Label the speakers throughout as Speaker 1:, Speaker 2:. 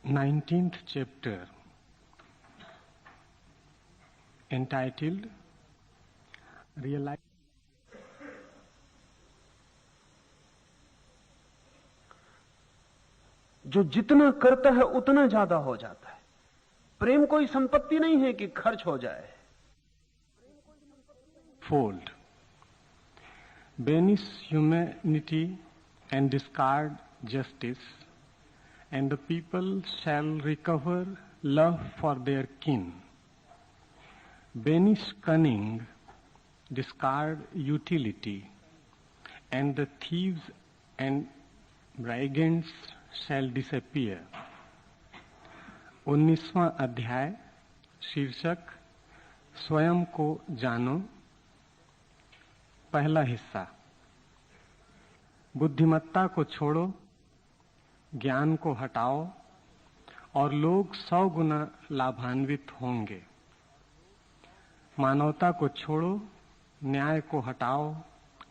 Speaker 1: 19th chapter, entitled Realize.
Speaker 2: जो जितना करता है उतना ज्यादा हो जाता है। प्रेम कोई संपत्ति नहीं है कि खर्च हो जाए।
Speaker 1: Fold. Banish humanity and discard justice, and the people shall recover love for their kin. Banish cunning, discard utility, and the thieves and brigands shall disappear. 19वां अध्याय, शीर्षक स्वयं को जानो। पहला हिस्सा। बुद्धिमत्ता को छोड़ो, ज्ञान को हटाओ और लोग 100 गुना लाभान्वित होंगे। मानवता को छोड़ो, न्याय को हटाओ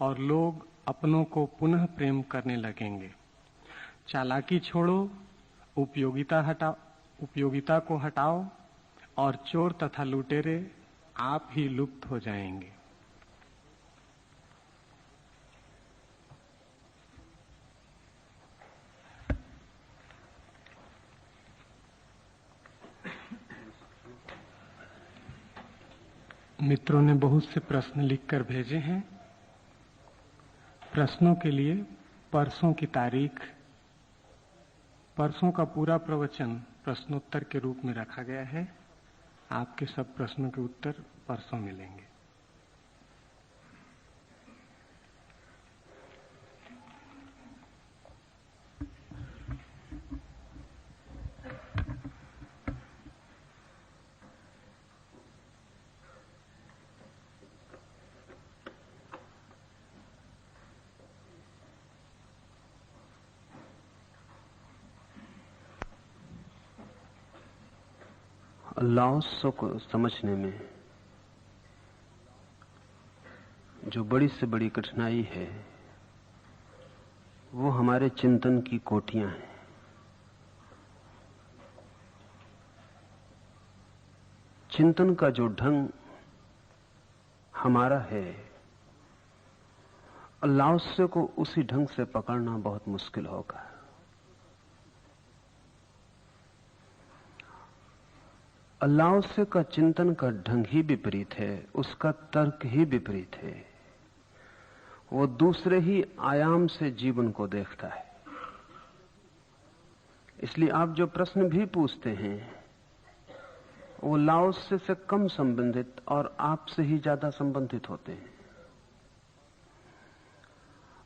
Speaker 1: और लोग अपनों को पुनः प्रेम करने लगेंगे। चालाकी छोड़ो, उपयोगिता को हटाओ और चोर तथा लुटेरे आप ही लुप्त हो जाएंगे। मित्रों ने बहुत से प्रश्न लिखकर भेजे हैं। प्रश्नों के लिए परसों की तारीख, परसों का पूरा प्रवचन प्रश्नोत्तर के रूप में रखा गया है। आपके सब प्रश्नों के उत्तर परसों मिलेंगे।
Speaker 2: लाओ त्से को समझने में जो बड़ी से बड़ी कठिनाई है वो हमारे चिंतन की कोटियां हैं। चिंतन का जो ढंग हमारा है, लाओ त्से को उसी ढंग से पकड़ना बहुत मुश्किल होगा। लाओ त्से का चिंतन का ढंग ही विपरीत है, उसका तर्क ही विपरीत है। वो दूसरे ही आयाम से जीवन को देखता है। इसलिए आप जो प्रश्न भी पूछते हैं वो लाओ त्से से कम संबंधित और आपसे ही ज्यादा संबंधित होते हैं।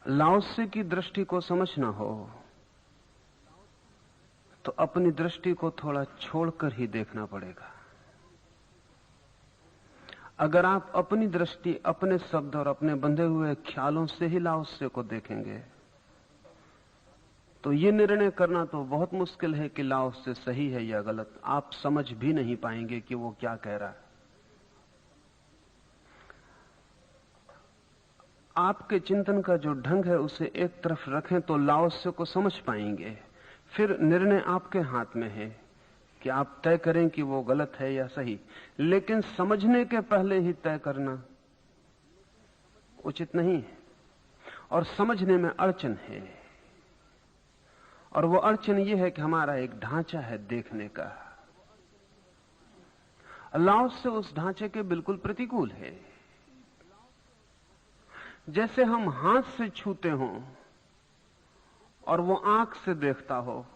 Speaker 2: लाओ त्से की दृष्टि को समझना हो तो अपनी दृष्टि को थोड़ा छोड़कर ही देखना पड़ेगा। अगर आप अपनी दृष्टि, अपने शब्द और अपने बंधे हुए ख्यालों से ही लाओ त्से को देखेंगे तो ये निर्णय करना तो बहुत मुश्किल है कि लाओ त्से सही है या गलत। आप समझ भी नहीं पाएंगे कि वो क्या कह रहा है। आपके चिंतन का जो ढंग है उसे एक तरफ रखें तो लाओ त्से को समझ पाएंगे। फिर निर्णय आपके हाथ में है कि आप तय करें कि वो गलत है या सही। लेकिन समझने के पहले ही तय करना उचित नहीं है और समझने में अड़चन है। और वो अड़चन ये है कि हमारा एक ढांचा है देखने का। लाओ त्से उस ढांचे के बिल्कुल प्रतिकूल है। जैसे हम हाथ से छूते हों और वो आंख से देखता हो,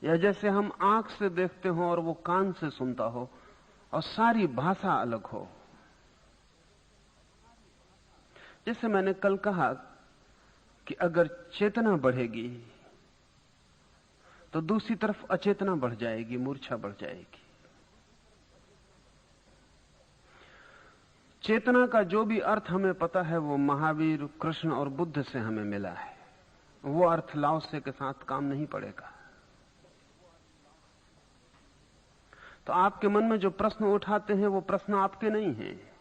Speaker 2: या जैसे हम आंख से देखते हो और वो कान से सुनता हो और सारी भाषा अलग हो। जैसे मैंने कल कहा कि अगर चेतना बढ़ेगी तो दूसरी तरफ अचेतना बढ़ जाएगी, मूर्छा बढ़ जाएगी। चेतना का जो भी अर्थ हमें पता है वो महावीर, कृष्ण और बुद्ध से हमें मिला है। वो अर्थ लाओ त्से के साथ काम नहीं पड़ेगा। तो आपके मन में जो प्रश्न उठाते हैं वो प्रश्न आपके नहीं हैं।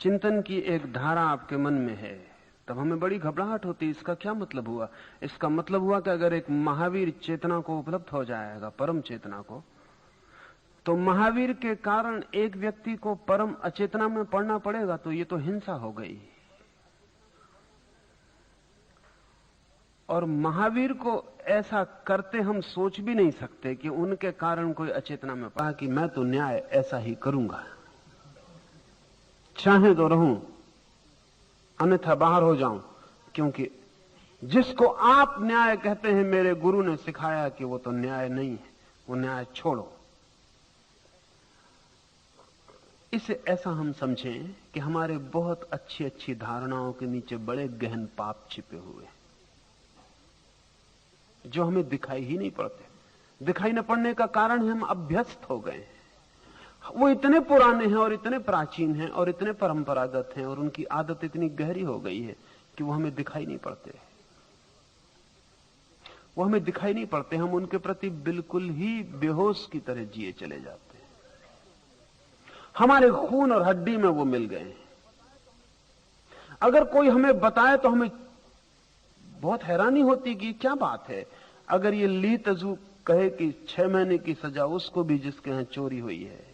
Speaker 2: चिंतन की एक धारा आपके मन में है, तब हमें बड़ी घबराहट होती। इसका क्या मतलब हुआ? इसका मतलब हुआ कि अगर एक महावीर चेतना को उपलब्ध हो जाएगा, परम चेतना को, तो महावीर के कारण एक व्यक्ति को परम अचेतना में पड़ना पड़ेगा, तो ये तो हिंसा हो गई। और महावीर को ऐसा करते हम सोच भी नहीं सकते कि उनके कारण कोई अचेतना में पड़ा कि मैं तो न्याय ऐसा ही करूंगा, चाहे तो रहूं अन्यथा बाहर हो जाऊं। क्योंकि जिसको आप न्याय कहते हैं, मेरे गुरु ने सिखाया कि वो तो न्याय नहीं है, वो न्याय छोड़ो। इसे ऐसा हम समझें कि हमारे बहुत अच्छी अच्छी धारणाओं के नीचे बड़े गहन पाप छिपे हुए हैं, जो हमें दिखाई ही नहीं पड़ते। दिखाई न पड़ने का कारण है हम अभ्यस्त हो गए हैं। वो इतने पुराने हैं और इतने प्राचीन हैं और इतने परंपरागत हैं और उनकी आदत इतनी गहरी हो गई है कि वो हमें दिखाई नहीं पड़ते। वो हमें दिखाई नहीं पड़ते। हम उनके प्रति बिल्कुल ही बेहोश की तरह जिए चले जाते हैं। हमारे खून और हड्डी में वो मिल गए हैं। अगर कोई हमें बताए तो हमें बहुत हैरानी होती कि क्या बात है। अगर ये ली तजू कहे कि 6 महीने की सजा उसको भी जिसके यहां चोरी हुई है,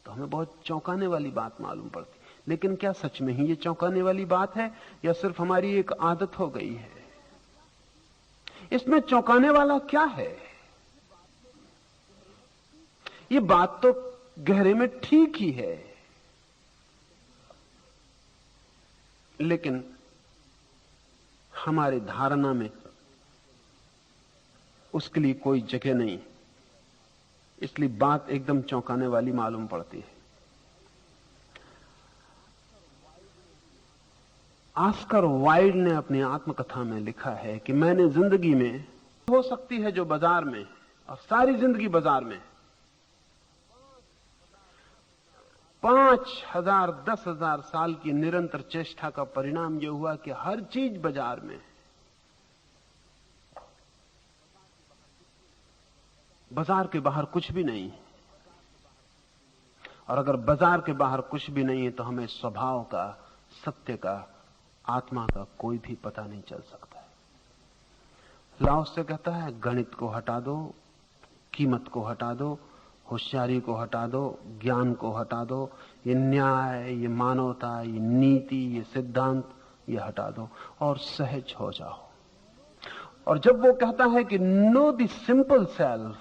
Speaker 2: तो हमें बहुत चौंकाने वाली बात मालूम पड़ती। लेकिन क्या सच में ही ये चौंकाने वाली बात है या सिर्फ हमारी एक आदत हो गई है? इसमें चौंकाने वाला क्या है? ये बात तो गहरे में ठीक ही है, लेकिन हमारी धारणा में उसके लिए कोई जगह नहीं, इसलिए बात एकदम चौंकाने वाली मालूम पड़ती है। ऑस्कर वाइल्ड ने अपनी आत्मकथा में लिखा है कि मैंने जिंदगी में, हो सकती है जो बाजार में, और सारी जिंदगी बाजार में, 5000 10,000 साल की निरंतर चेष्टा का परिणाम यह हुआ कि हर चीज बाजार में। बाजार के बाहर कुछ भी नहीं है, और अगर बाजार के बाहर कुछ भी नहीं है तो हमें स्वभाव का, सत्य का, आत्मा का कोई भी पता नहीं चल सकता है। लाओ से कहता है गणित को हटा दो, कीमत को हटा दो, होशियारी को हटा दो, ज्ञान को हटा दो, ये न्याय, ये मानवता, ये नीति, ये सिद्धांत, ये हटा दो और सहज हो जाओ। और जब वो कहता है कि नो द सिंपल सेल्फ,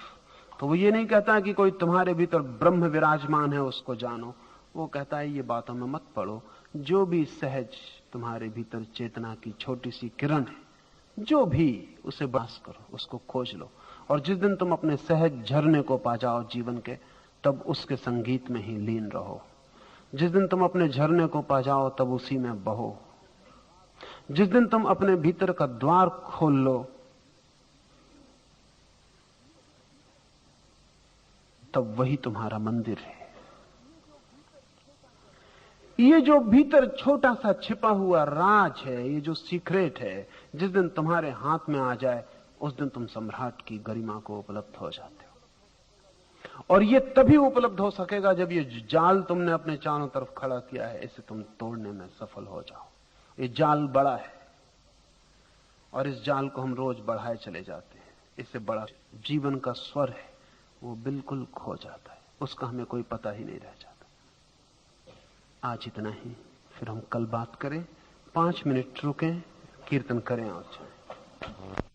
Speaker 2: तो वो ये नहीं कहता कि कोई तुम्हारे भीतर ब्रह्म विराजमान है उसको जानो। वो कहता है ये बातों में मत पड़ो, जो भी सहज तुम्हारे भीतर चेतना की छोटी सी किरण है, जो भी, उसे बास करो, उसको खोज लो। और जिस दिन तुम अपने सहज झरने को पा जाओ जीवन के, तब उसके संगीत में ही लीन रहो। जिस दिन तुम अपने झरने को पा जाओ तब उसी में बहो। जिस दिन तुम अपने भीतर का द्वार खोल लो, तब वही तुम्हारा मंदिर है। ये जो भीतर छोटा सा छिपा हुआ राज है, ये जो सीक्रेट है, जिस दिन तुम्हारे हाथ में आ जाए उस दिन तुम सम्राट की गरिमा को उपलब्ध हो जाते हो। और ये तभी उपलब्ध हो सकेगा जब ये जाल तुमने अपने चारों तरफ खड़ा किया है, इसे तुम तोड़ने में सफल हो जाओ। ये जाल बड़ा है और इस जाल को हम रोज बढ़ाए चले जाते हैं। इससे बड़ा जीवन का स्वर है, वो बिल्कुल खो जाता है, उसका हमें कोई पता ही नहीं रह जाता। आज इतना ही, फिर हम कल बात करें। 5 मिनट रुकें, कीर्तन करें और चलें।